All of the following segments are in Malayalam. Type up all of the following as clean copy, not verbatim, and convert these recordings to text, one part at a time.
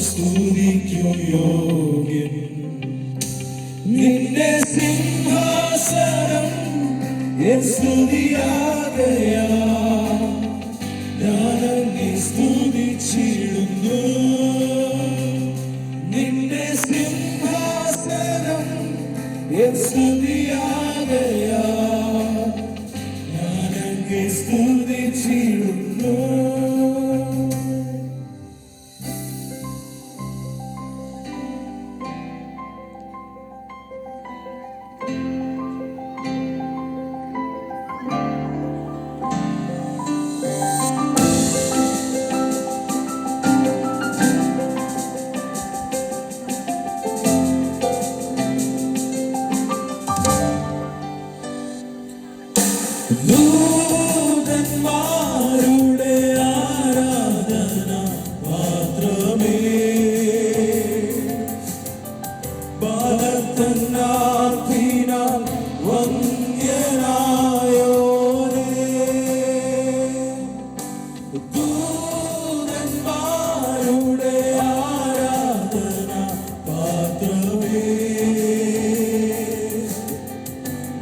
സ്തുതിക്കു യോഗ്യൻ. നിന്റെ സിംഹാസനം എൻ സ്തുതിയാകയാ, ഞാനങ്ങേ സ്തുതിച്ചിടുന്നു. നിന്റെ സിംഹാസനം എൻ സ്തുതിയാകയാ, ഞാനങ്ങേ സ്തുതിച്ചിടുന്നു. ദൂതന്മാരുടെ ആരാധന മാത്രമേ, ബലത്തന്നാർത്തിനാൽ വന്യനായോരേ. ദൂതന്മാരുടെ ആരാധന മാത്രമേ,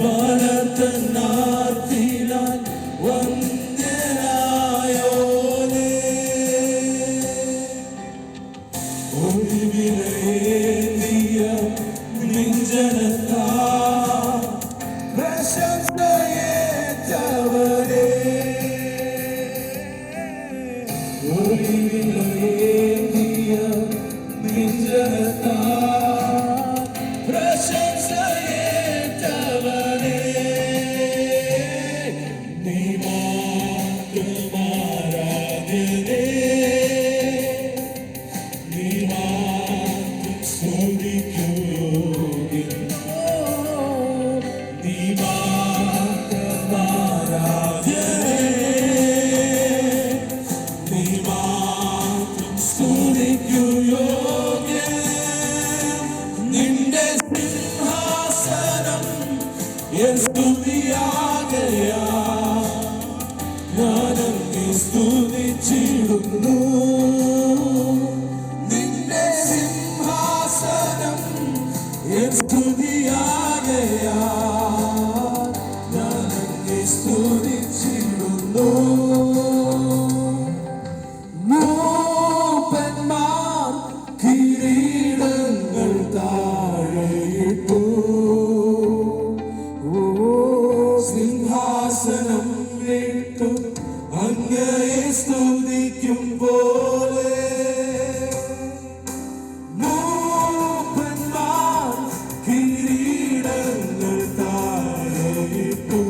ബലത്തന്നാർത്തിനാൽ വന്ദനായോനേ. ഒളിവിലേറിയ നെഞ്ചനത്താൽ പ്രശംസയേറ്റവരേ. ഒളിവിലേറിയ നെഞ്ചനത്താൽ പ്രശംസയേറ്റവരേ. നീ മാത്രമാരാധ്യനേ, നീ മാത്രം സ്തുതിക്കു യോഗ്യൻ. നീ മാത്രമാരാധ്യനേ, നീ മാത്രം സ്തുതിക്കു യോഗ്യൻ. നിന്റെ സിംഹാസനം എൻ സ്തുതിയാകയാ, ഞാനങ്ങേ സ്തുതിച്ചിടുന്നു. നിന്റെ സിംഹാസനം എൻ സ്തുതിയാകയാ, ഞാനങ്ങേ സ്തുതിച്ചിടുന്നു. മൂപ്പന്മാർ കിരീടങ്ങൾ താഴെയിട്ടു, സിംഹാസനം വിട്ടു അങ്ങയെ സ്തുതിക്കും പോലെ. മൂപ്പന്മാർ കിരീടങ്ങൾ താഴെയിട്ടു,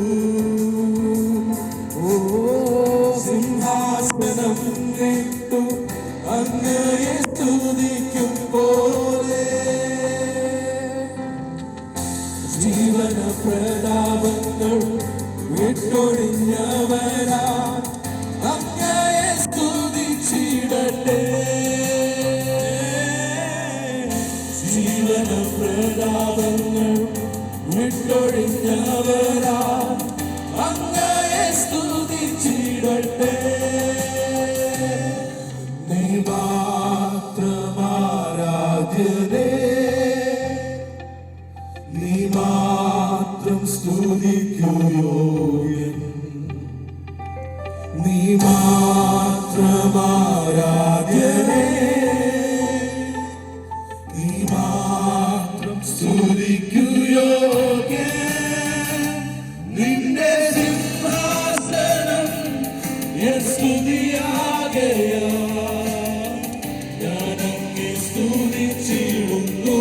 സിംഹാസനം വിട്ടു അങ്ങയെ സ്തുതിക്കും പോലെ. ജീവന പ്രതാപങ്ങൾ വിട്ടൊഴിഞ്ഞവരാ അങ്ങയെ സ്തുതിച്ചിടട്ടെ. ജീവന പ്രതാപങ്ങൾ വിട്ടൊഴിഞ്ഞവരാ അങ്ങയെ സ്തുതിച്ചിടട്ടെ. നീ മാത്രമാരാധ്യനേ, നീ മാത്രം സ്തുതിക്കു യോഗ്യൻ. നീ മാത്രമാരാധ്യനേ, നീ മാത്രം സ്തുതിക്കു യോഗ്യൻ. നിന്റെ സിംഹാസനം എൻ സ്തുതിയാകയാ, ഞാനങ്ങേ സ്തുതിച്ചിടുന്നു.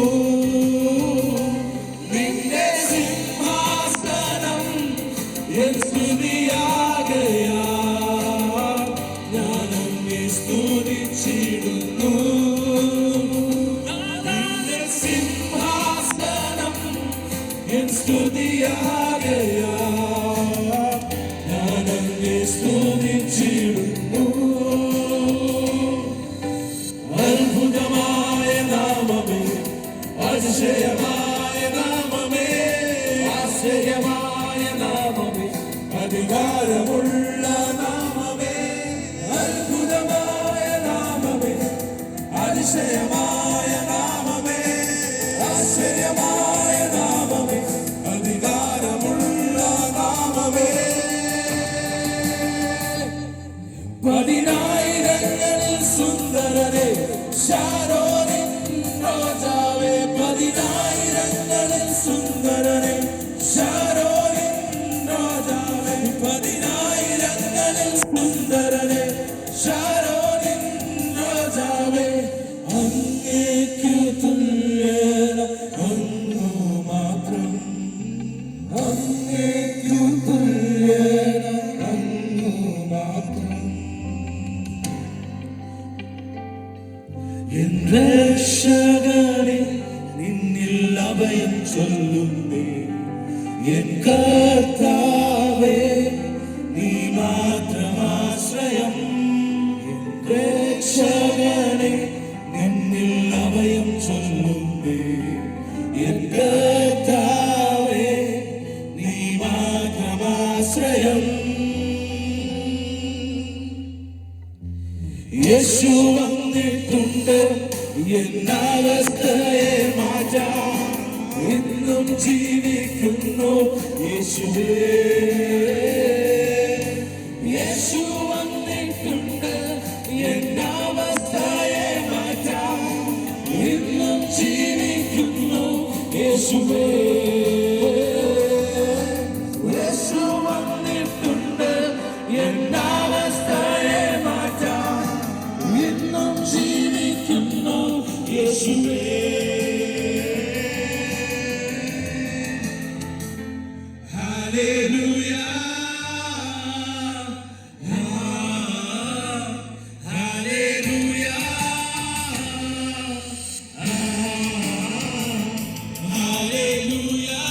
നിന്റെ സിംഹാസനം എൻ സ്തുതിയാകയാ, ഞാനങ്ങേ സ്തുതിച്ചിടുന്നു. നിന്റെ സിംഹാസനം എൻ സ്തുതിയാകയാ, ഞാനങ്ങേ സ്തുതിച്ചിടുന്നു. അത്ഭുതമായ നാമമേ, അതിശയമായ നാമമേ, ആശ്ചര്യമായ നാമമേ, അധികാരമുള്ള നാമമേ. അത്ഭുതമായ നാമമേ, അതിശയമായ നാമമേ, ആശ്ചര്യമായ നാമമേ, അധികാരമുള്ള നാമമേ. പതിനായിരങ്ങളിൽ സുന്ദരരെ ശാരോനിൻ രാജാവേ, പതിനായിരങ്ങളിൽ സുന്ദരരെ ശാരോനിൻ രാജാവേ, പതിനായിരങ്ങളിൽ സുന്ദരരെ ശാരോനിൻ രാജാവേ. അങ്ങേക്കു തുല്യന അങ്ങു മാത്രം, അങ്ങേക്കു തുല്യന അങ്ങു മാത്രം. എൻ രക്ഷകനെ നിന്നിൽ അഭയം ചൊല്ലുന്നേ, എൻ കർത്താവേ നീ മാത്രമാശ്രയം. എൻ രക്ഷകനെ നിന്നിൽ അഭയം ചൊല്ലുന്നേ, എൻ കർത്താവേ നീ മാത്രമാശ്രയം. യേശു വന്നിട്ടുണ്ട് എന്നവസ്ഥയെ മാറ്റാൻ, ഇന്നും ജീവിക്കുന്നു യേശുവേ. യേശു വന്നിട്ടുണ്ട് എന്നവസ്ഥയെ മാറ്റാൻ, ഇന്നും ജീവിക്കുന്നു യേശുവേ. യേശു വന്നിട്ടുണ്ട് എന്നവസ്ഥയെ മാറ്റാൻ, ഇന്നും ജീവിക്കുന്നു യേശുവേ. Hallelujah, hallelujah, hallelujah.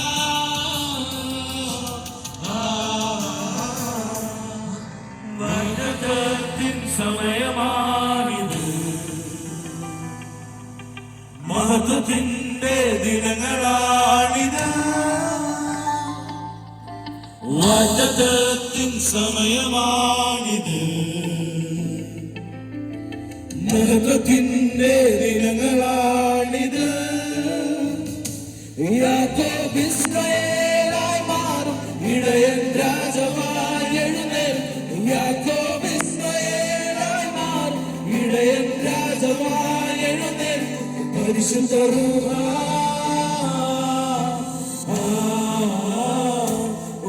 വാഗ്ദത്തത്തിൻ സമയമാണിത്, മഹത്വത്തിന്റെ ദിനങ്ങളാണിത്. വാഗ്ദത്തത്തിൻ സമയമാണിത്, മഹത്വത്തിന്റെ ദിനങ്ങളാണിത്. യാക്കോബ് ഇസ്രായേലായി മാറും, ഇടയൻ രാജാവായി എഴുന്നേൽക്കും. യാക്കോബ് ഇസ്രായേലായി മാറും, ഇടയൻ രാജാവായി എഴുന്നേൽക്കും. പരിശുദ്ധ റൂഹ,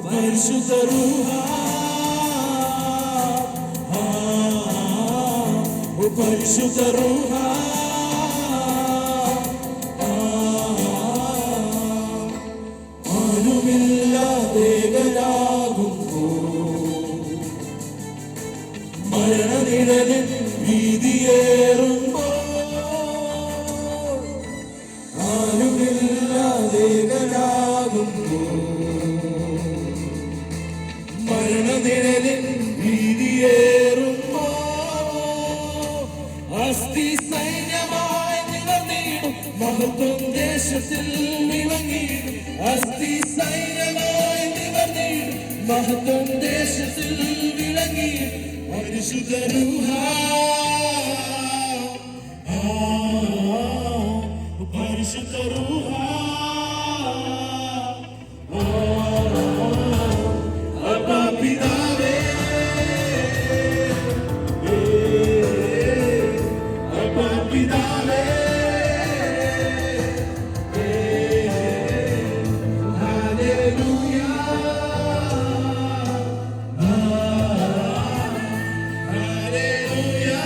പരിശുദ്ധ റൂഹ, പരിശുദ്ധ റൂഹ. ആരുമില്ലാതേകനാകുമ്പോൾ, മരണനിഴലിൽ ഭീതിയേറുമ്പോൾ, ആരുമില്ലാതേകനാകുമ്പോൾ, മരണനിഴലിൽ ഭീതിയേറുമ്പോൾ, അസ്ഥി സൈന്യമായി നിലനിടും മഹത്വം ദേശത്തിൽ വിളങ്ങിടും. അസ്ഥി സൈന്യമായി നിലനിടും മഹത്വം ദേശത്തിൽ വിളങ്ങിടും. പരിശുദ്ധ റൂഹ, പരിശുദ്ധ റൂഹ. പിതാവേ, പിതാവേ, hallelujah, hallelujah,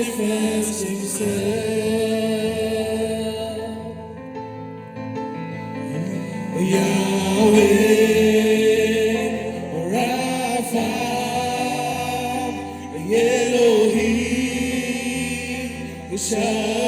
manifest himself. Yahweh Rapha, Elohim Shaddai.